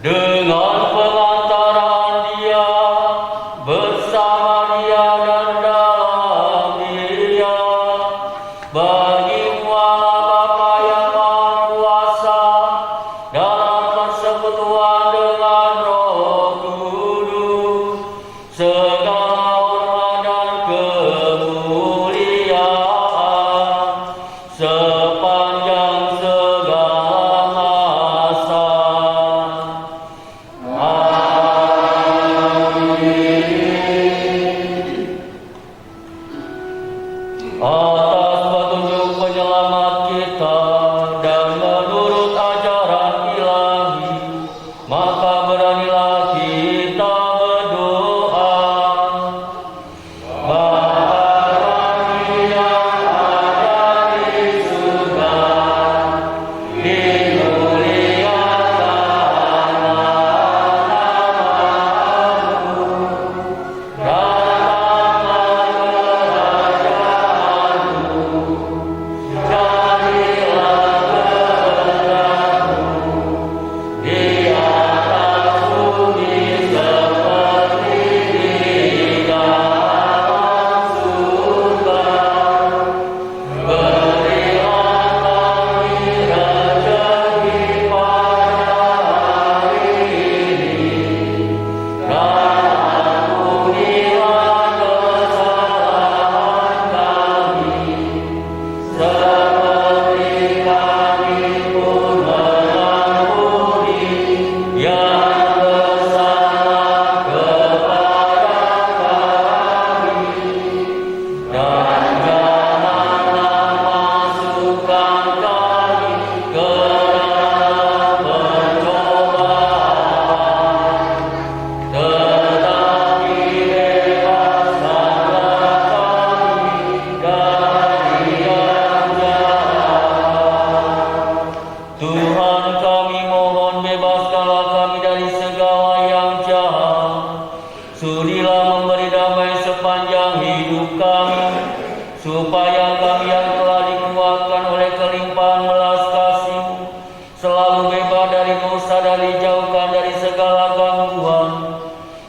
Dengan pengantaraan Dia, bersama Dia dan dalam Dia, bagi muala Bapa yang Maha Kuasa, dalam persekutuan dengan Roh Kudus, segala hormat dan kemuliaan sepanjang segala masa. Atas petunjuk penyelamat kita dan menurut ajaran ilahi, maka beranilah kita berdoa. Bapa kami yang ada di surga, dimuliakanlah namamu, datanglah kerajaanmu, jadilah kehendakmu di atas bumi seperti di dalam surga. Berilah kami rezeki pada hari ini, dan ampunilah kesalahan kami, seperti kami pun mengampuni yang bersalah kepada kami. Dan janganlah masukkan kami ke dalam pencobaan, tetapi bebaskanlah kami dari yang jahat. Tuhan, kami mohon, bebaskanlah kami dari segala yang jahat. Sudilah memberi damai sepanjang hidup kami, supaya kami yang telah dikuatkan oleh kelimpahan belas kasih-Mu selalu bebas dari dosa dan dijauhkan dari segala gangguan,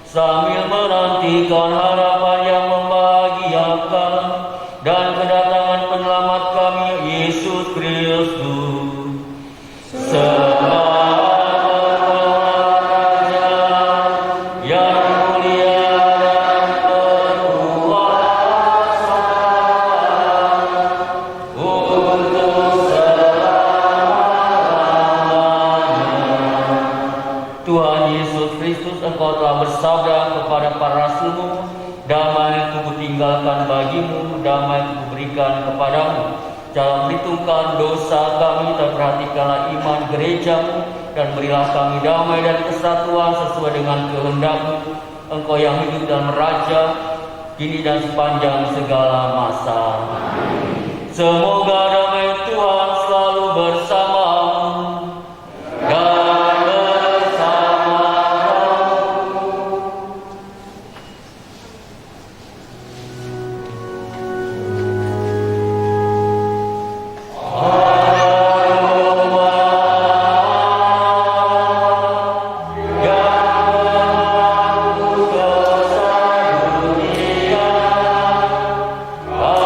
sambil menantikan harapan yang membahagiakan dan kedatangan penyelamat kami, Yesus Kristus. Yang mulia dan berkuasa untuk selama-lamanya. Tuhan Yesus Kristus, Engkau telah bersabda kepada para rasul-Mu, damai Ku tinggalkan bagimu, damai Ku berikan kepadamu. Jangan perhitungkan dosa kami, dan perhatikanlah iman gereja-Mu, dan berilah kami damai dan kesatuan sesuai dengan kehendak-Mu, Engkau yang hidup dan meraja kini dan sepanjang segala masa. Semoga damai Tuhan selalu bersamamu dan bersama rohmu.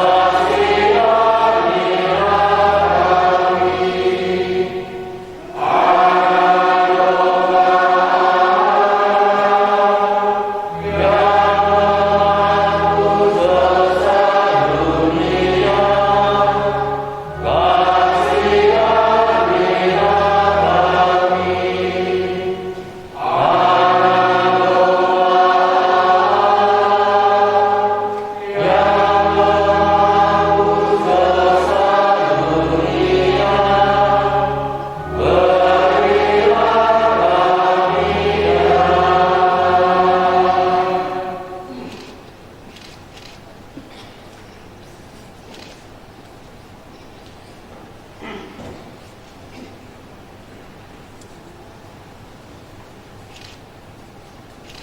Kasih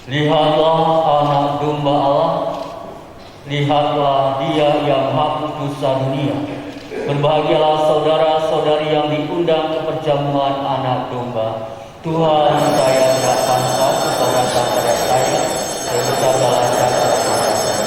Lihatlah anak domba Allah, lihatlah dia yang hapus dosa dunia. Berbahagialah saudara-saudari yang diundang ke perjamuan anak domba. Tuhan, saya tidak pantas untuk datang pada saya, berkatalah kata pada saya. Mari, 1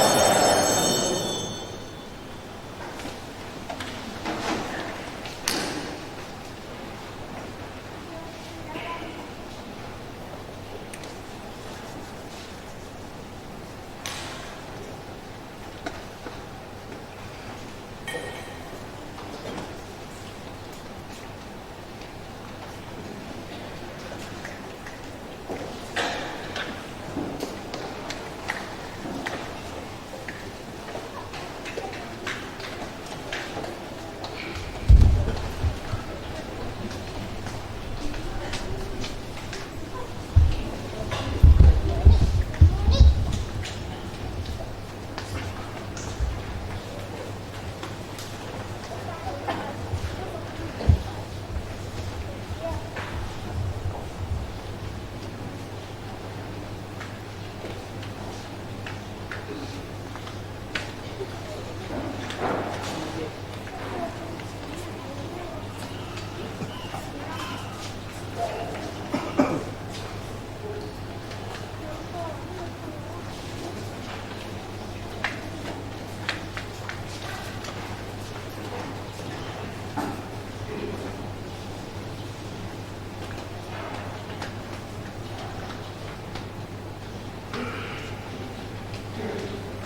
Korintus 12 ayat 1 sampai 5. Sebab kita tidak memperoleh pertolongan dari manusia, melainkan dari Allah yang melalui Roh yang memberikan pertolongan kepada kita. Sebab kita tidak mengerti apa yang harus kita katakan, tetapi roh yang mengerti, sebab roh yang mengerti apa yang harus kita katakan.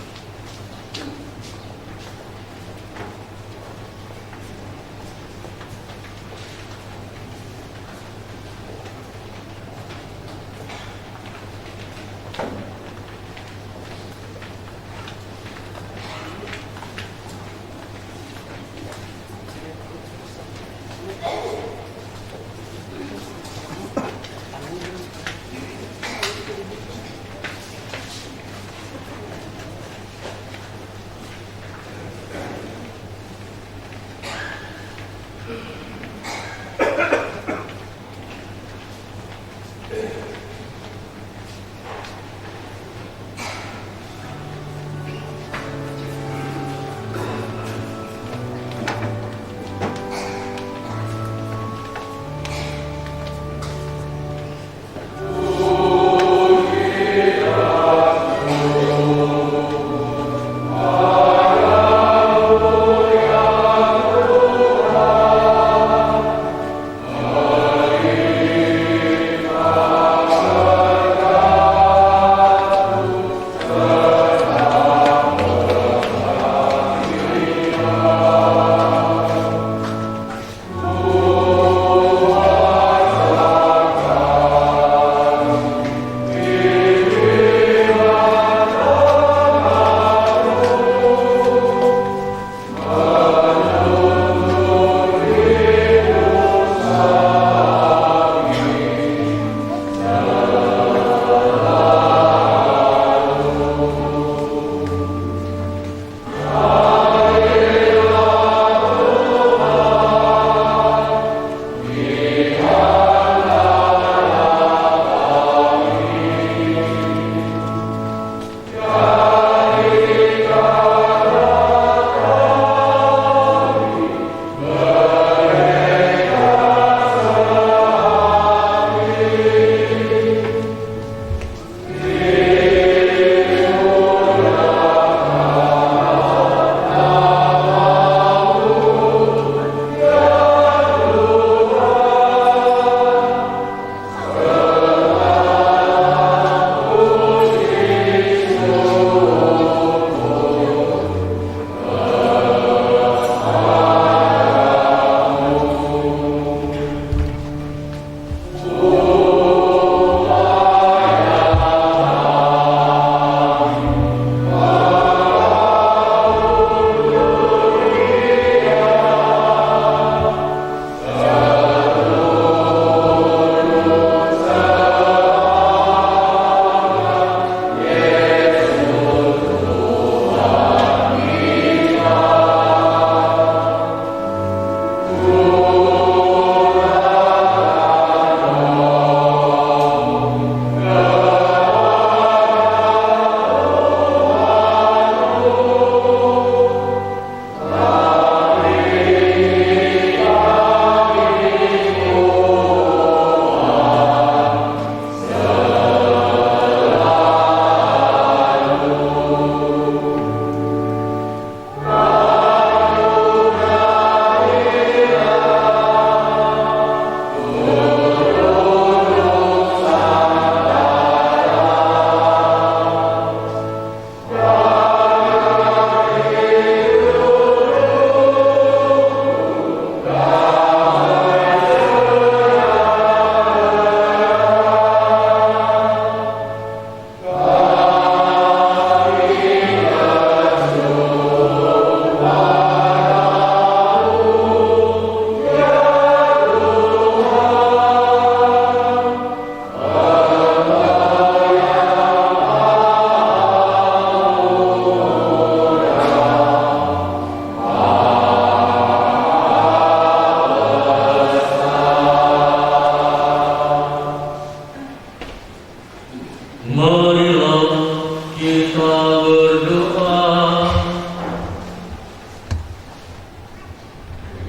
berdoa.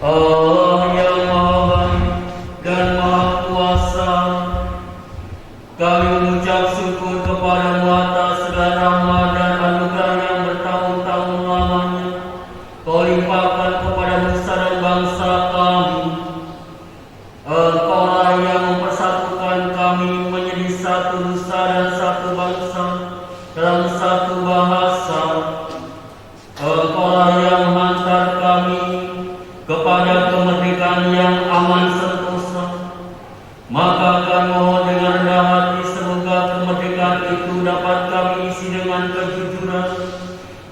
Allah yang Maha Baik dan Maha Kuasa, kami mengucap syukur kepada-Mu atas segala rahmat dan anugerah yang bertahun-tahun lamanya Kau limpahkan kepada nusa dan bangsa kami. Engkaulah yang mempersatukan kami menjadi satu nusa dan satu bangsa dalam satu bahasa. Engkaulah yang menghantar kami kepada kemerdekaan yang aman sentosa. Maka kami mohon dengan rendah hati, semoga kemerdekaan itu dapat kami isi dengan kejujuran,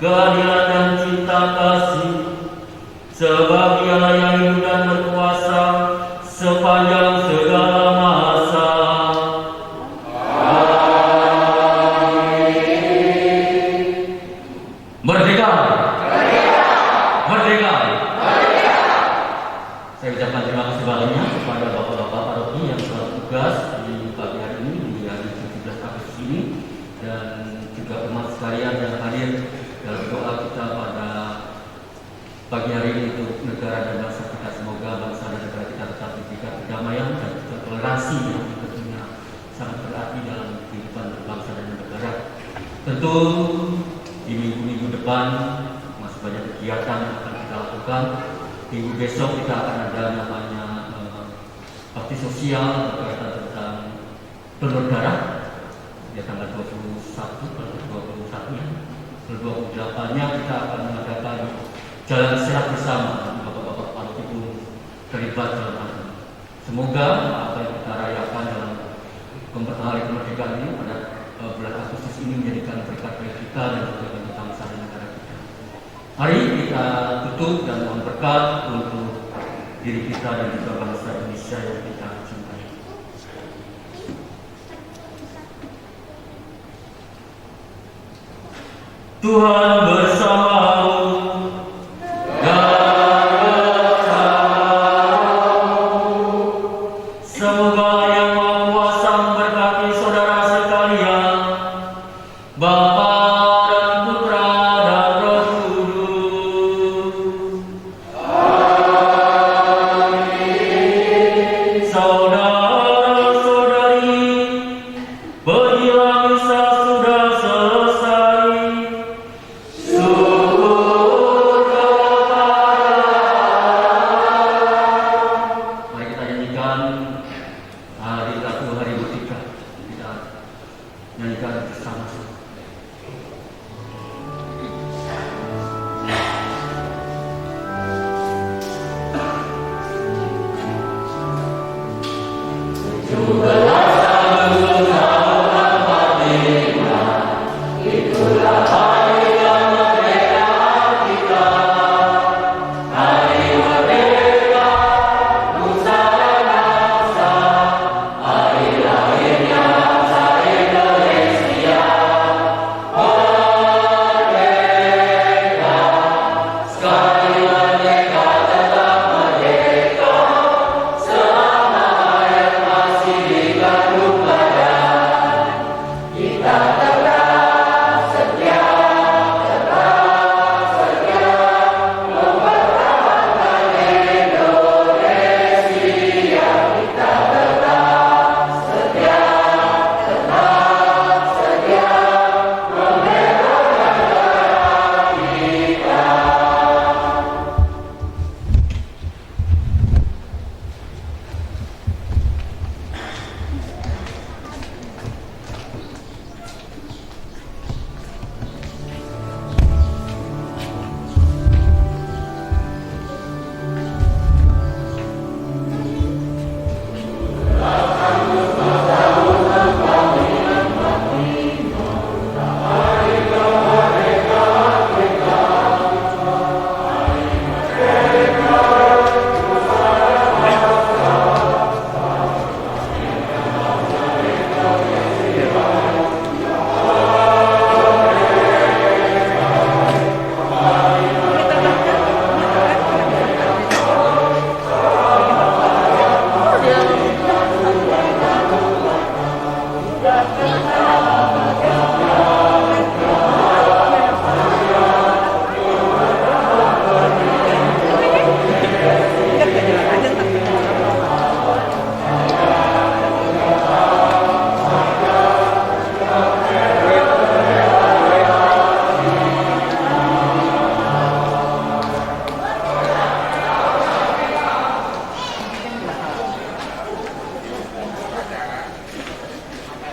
keadilan dan cinta kasih, sebab Dialah yang hidup dan berkuasa sepanjang segala masa. Merdeka! Merdeka! Saya ucapkan terima kasih banyak kepada bapak-bapak paroki yang telah tugas di pagi hari ini, di hari 17 Agustus ini, dan juga umat sekalian yang hadir dalam doa kita pada pagi hari ini untuk negara dan bangsa kita. Semoga bangsa dan negara kita tetap diberikan kedamaian dan juga toleransi yang tentunya sangat berarti dalam kehidupan berbangsa dan negara. Tentu di minggu-minggu depan masih banyak kegiatan yang akan kita lakukan. Minggu besok kita akan ada namanya bakti sosial berkaitan tentang donor darah ya, tanggal 21 ya. 28-nya kita akan mengadakan jalan sehat bersama. Bapak-bapak paroki pun terlibat dalam hal ini. Semoga apa yang kita rayakan dalam hari kemerdekaan ini pada bulan Agustus ini menjadikan berkat bagi kita dan juga bagi bangsa dan negara kita. Mari kita tutup dan mohon berkat untuk diri kita dan juga bangsa Indonesia yang kita cintai. Tuhan bersama